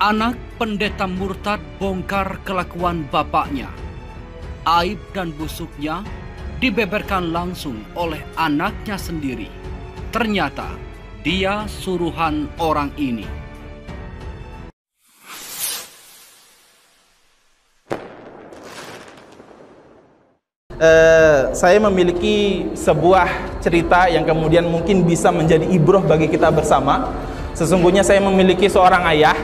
Anak pendeta murtad bongkar kelakuan bapaknya. Aib dan busuknya dibeberkan langsung oleh anaknya sendiri. Ternyata dia suruhan orang ini. Saya memiliki sebuah cerita yang kemudian mungkin bisa menjadi ibroh bagi kita bersama. Sesungguhnya saya memiliki seorang ayah.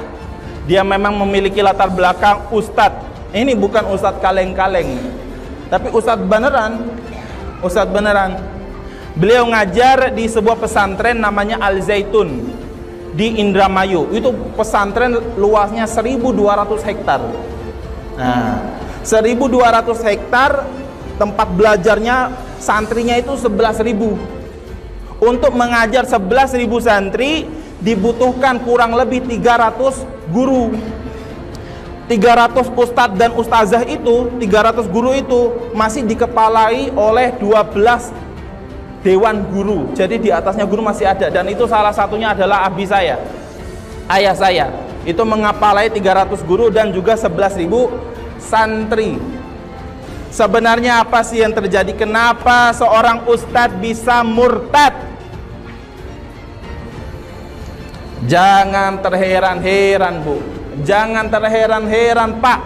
Dia memang memiliki latar belakang ustadz. Ini bukan ustadz kaleng-kaleng, tapi ustadz beneran. Ustadz beneran. Beliau ngajar di sebuah pesantren namanya Al Zaitun di Indramayu. Itu pesantren luasnya 1.200 hektar. Nah, 1.200 hektar. Tempat belajarnya santrinya itu 11.000. Untuk mengajar 11.000 santri dibutuhkan kurang lebih 300 guru. 300 ustadz dan ustazah itu, 300 guru itu masih dikepalai oleh 12 dewan guru. Jadi di atasnya guru masih ada, dan itu salah satunya adalah abi saya, ayah saya. Itu mengepalai 300 guru dan juga 11.000 santri. Sebenarnya apa sih yang terjadi? Kenapa seorang ustadz bisa murtad? Jangan terheran-heran, Bu. Jangan terheran-heran, Pak.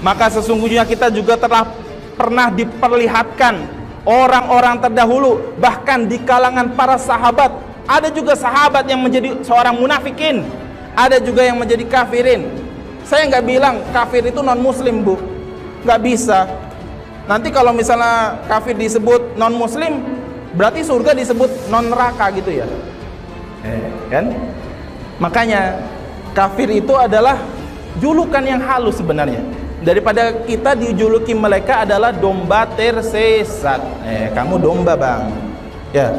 Maka sesungguhnya kita juga telah pernah diperlihatkan orang-orang terdahulu, bahkan di kalangan para sahabat. Ada juga sahabat yang menjadi seorang munafikin, ada juga yang menjadi kafirin. Saya nggak bilang kafir itu non-muslim, Bu. Nggak bisa. Nanti kalau misalnya kafir disebut non muslim, berarti surga disebut non neraka gitu ya, kan? Makanya kafir itu adalah julukan yang halus sebenarnya. Daripada kita dijuluki mereka adalah domba tersesat. Kamu domba, Bang. Ya,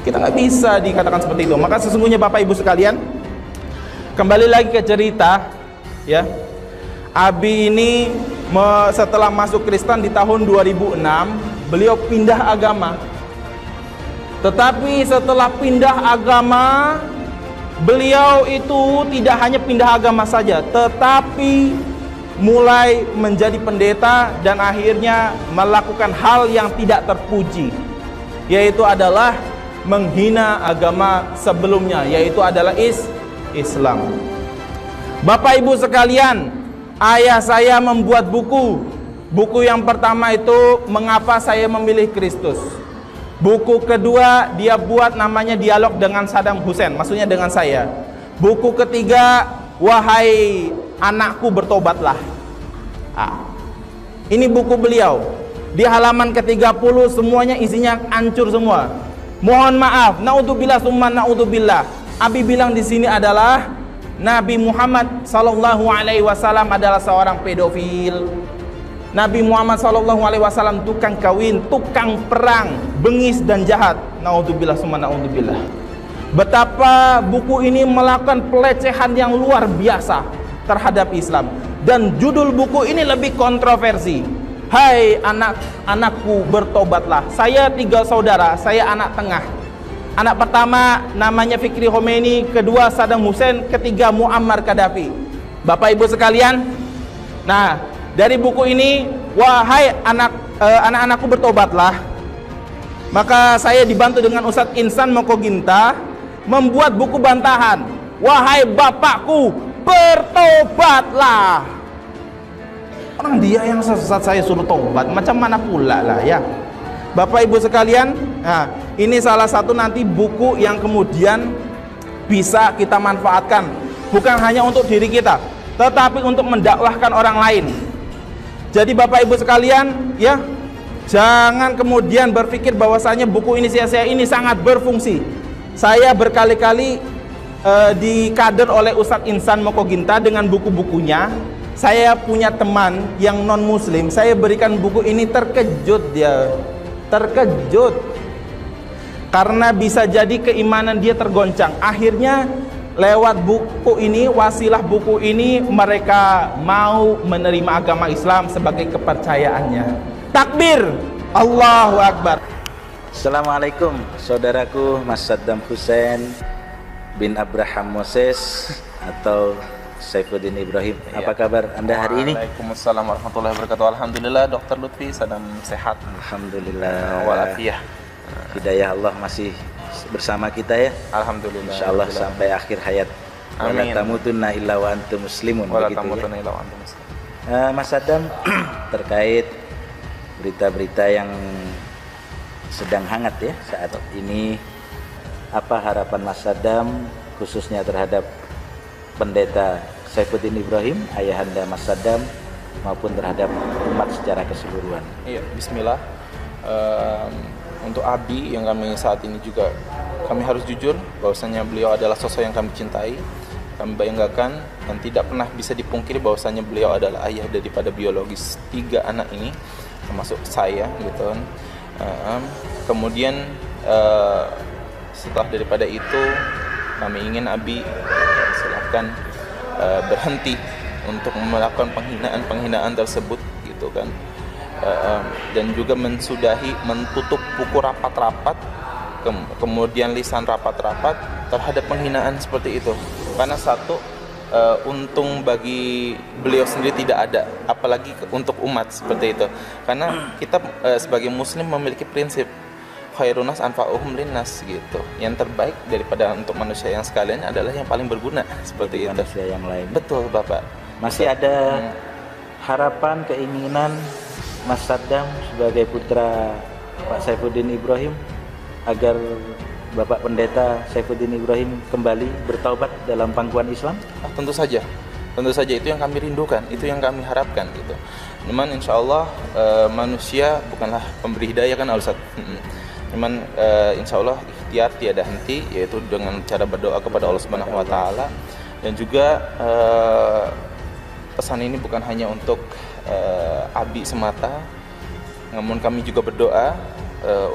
kita nggak bisa dikatakan seperti itu. Maka sesungguhnya Bapak Ibu sekalian, kembali lagi ke cerita, ya. Abi ini setelah masuk Kristen di tahun 2006, beliau pindah agama. Tetapi setelah pindah agama, beliau itu tidak hanya pindah agama saja, tetapi mulai menjadi pendeta dan akhirnya melakukan hal yang tidak terpuji, yaitu adalah menghina agama sebelumnya, yaitu adalah Islam. Bapak Ibu sekalian, ayah saya membuat buku. Buku yang pertama itu Mengapa Saya Memilih Kristus. Buku kedua dia buat namanya Dialog dengan Saddam Hussein, maksudnya dengan saya. Buku ketiga Wahai Anakku Bertobatlah. Ini buku beliau. Di halaman ke-30 semuanya isinya hancur semua. Mohon maaf, naudzubillah summa naudzubillah. Abi bilang di sini adalah Nabi Muhammad sallallahu alaihi wasallam adalah seorang pedofil. Nabi Muhammad sallallahu alaihi wasallam tukang kawin, tukang perang, bengis dan jahat. Naudzubillah summa naudzubillah. Betapa buku ini melakukan pelecehan yang luar biasa terhadap Islam. Dan judul buku ini lebih kontroversi. Hai anakku bertobatlah. Saya 3 saudara, saya anak tengah. Anak pertama namanya Fikri Khomeini, kedua Saddam Hussein, ketiga Muammar Gaddafi. Bapak Ibu sekalian, nah dari buku ini, wahai anak-anakku bertobatlah. Maka saya dibantu dengan Ustadz Insan Mokoginta membuat buku bantahan. Wahai bapakku, bertobatlah. Orang dia yang sesat saya suruh tobat, macam mana pula lah ya. Bapak Ibu sekalian, nah, ini salah satu nanti buku yang kemudian bisa kita manfaatkan, bukan hanya untuk diri kita, tetapi untuk mendakwahkan orang lain. Jadi Bapak Ibu sekalian, ya, jangan kemudian berpikir bahwasanya buku ini sia-sia. Ini sangat berfungsi. Saya berkali-kali dikader oleh Ustadz Insan Mokoginta dengan buku-bukunya. Saya punya teman yang non muslim, saya berikan buku ini, terkejut dia. Terkejut karena bisa jadi keimanan dia tergoncang. Akhirnya lewat buku ini, wasilah buku ini, mereka mau menerima agama Islam sebagai kepercayaannya. Takbir, Allahu Akbar. Assalamualaikum saudaraku Mas Saddam Hussein bin Abraham Moses atau Saifuddin Ibrahim. Apa kabar Anda hari ini? Waalaikumsalam warahmatullahi wabarakatuh. Alhamdulillah Dr. Lutfi sedang sehat. Alhamdulillah. Walafiah. Hidayah Allah masih bersama kita ya. Alhamdulillah. Insyaallah sampai akhir hayat. Amin. Wala tamutunna illa wa antum muslimun. Wala Begitu tamutunna ya. illa wa antum muslimun. Mas Adam, terkait berita-berita yang sedang hangat ya saat ini, apa harapan Mas Adam khususnya terhadap Pendeta Saifuddin Ibrahim, ayahanda Mas Adam, maupun terhadap umat secara keseluruhan? Iya, bismillah. Untuk Abi yang kami saat ini juga, kami harus jujur bahwasanya beliau adalah sosok yang kami cintai. Kami banggakan dan tidak pernah bisa dipungkiri bahwasanya beliau adalah ayah daripada biologis 3 anak ini, termasuk saya gitu kan. Kemudian setelah daripada itu kami ingin Abi silahkan berhenti untuk melakukan penghinaan tersebut gitu kan, dan juga menutup buku rapat-rapat, kemudian lisan rapat-rapat terhadap penghinaan seperti itu. Karena satu, untung bagi beliau sendiri tidak ada, apalagi untuk umat seperti itu. Karena kita sebagai muslim memiliki prinsip khairunas anfa'uhum linnas gitu. Yang terbaik daripada untuk manusia yang sekalian adalah yang paling berguna seperti itu. Manusia yang lain. Betul, Bapak. Masih ada harapan, keinginan Mas Adam sebagai putra Pak Saifuddin Ibrahim agar Bapak Pendeta Saifuddin Ibrahim kembali bertaubat dalam pangkuan Islam? Tentu saja itu yang kami rindukan, itu yang kami harapkan gitu. Cuman insya Allah manusia bukanlah pemberi hidayah kan Ustaz. Cuman insya Allah ikhtiar tiada henti, yaitu dengan cara berdoa kepada Allah Subhanahu Wa Taala. Dan juga pesan ini bukan hanya untuk Abi semata, namun kami juga berdoa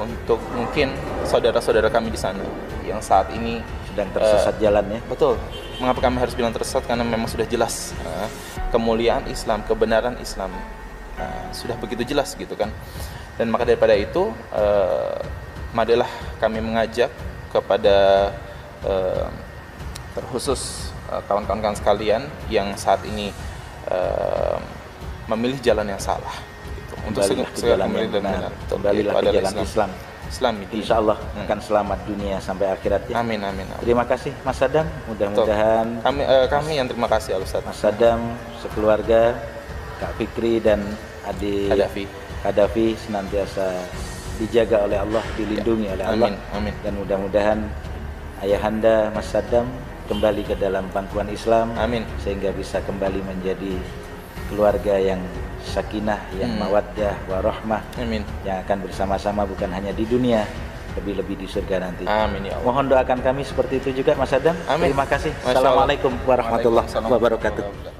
untuk mungkin saudara-saudara kami di sana yang saat ini sedang tersesat jalan ya. Betul. Mengapa kami harus bilang tersesat? Karena memang sudah jelas kemuliaan Islam, kebenaran Islam sudah begitu jelas gitu kan. Dan maka daripada itu marilah kami mengajak kepada terkhusus kawan-kawan sekalian yang saat ini memilih jalan yang salah gitu. Untuk segala kembali dan benar. Kembalilah ke jalan Islam. Insya Allah akan selamat dunia sampai akhirat ya. Amin. Terima kasih Mas Adam. Mudah-mudahan kami yang terima kasih Ustaz. Mas Adam, sekeluarga, Kak Fikri dan adik Kadafi senantiasa dijaga oleh Allah, dilindungi oleh Allah. Amin. Dan mudah-mudahan ayahanda Mas Adam kembali ke dalam pangkuan Islam. Amin. Sehingga bisa kembali menjadi keluarga yang sakinah, yang mawaddah warahmah. Amin. Yang akan bersama-sama bukan hanya di dunia, lebih-lebih di surga nanti. Amin ya Allah. Mohon doakan kami seperti itu juga Mas Adam. Amin. Terima kasih. Assalamualaikum warahmatullahi wabarakatuh.